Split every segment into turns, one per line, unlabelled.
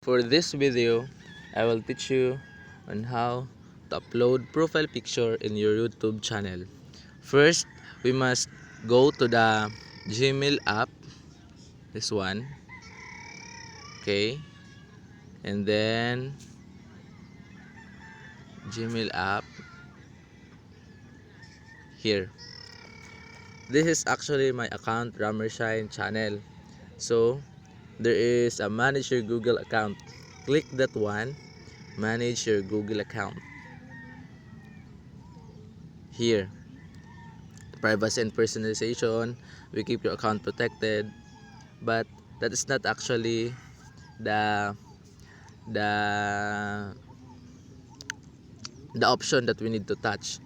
For this video, I will teach you on how to upload profile picture in your YouTube channel. First, we must go to the Gmail app, this one, okay, and then Gmail app here. This is actually my account, Ramershine channel. So there is a manage your Google account. Click that one, manage your Google account. Here, privacy and personalization, we keep your account protected, but that is not actually the the the option that we need to touch,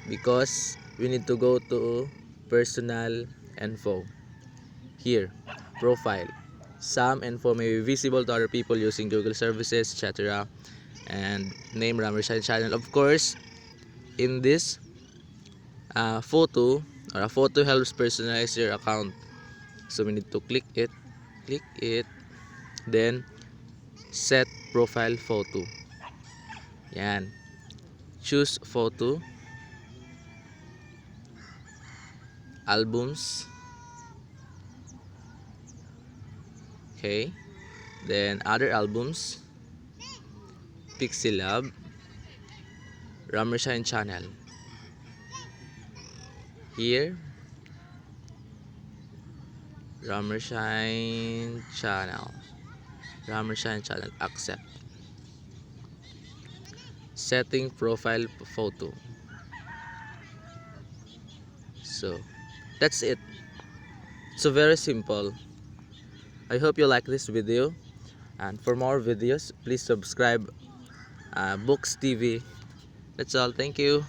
because we need to go to personal info. Here, profile, some info may be visible to other people using Google services, etc., and name Ramershine channel. Of course, in this photo, or a photo helps personalize your account, so we need to click it, then set profile photo. Yan, choose photo, albums, okay, then other albums, Pixie Lab, Ramershine channel. Here, Ramershine channel, accept. Setting profile photo. So that's it. So very simple. I hope you like this video, and for more videos please subscribe Books TV. That's all. Thank you.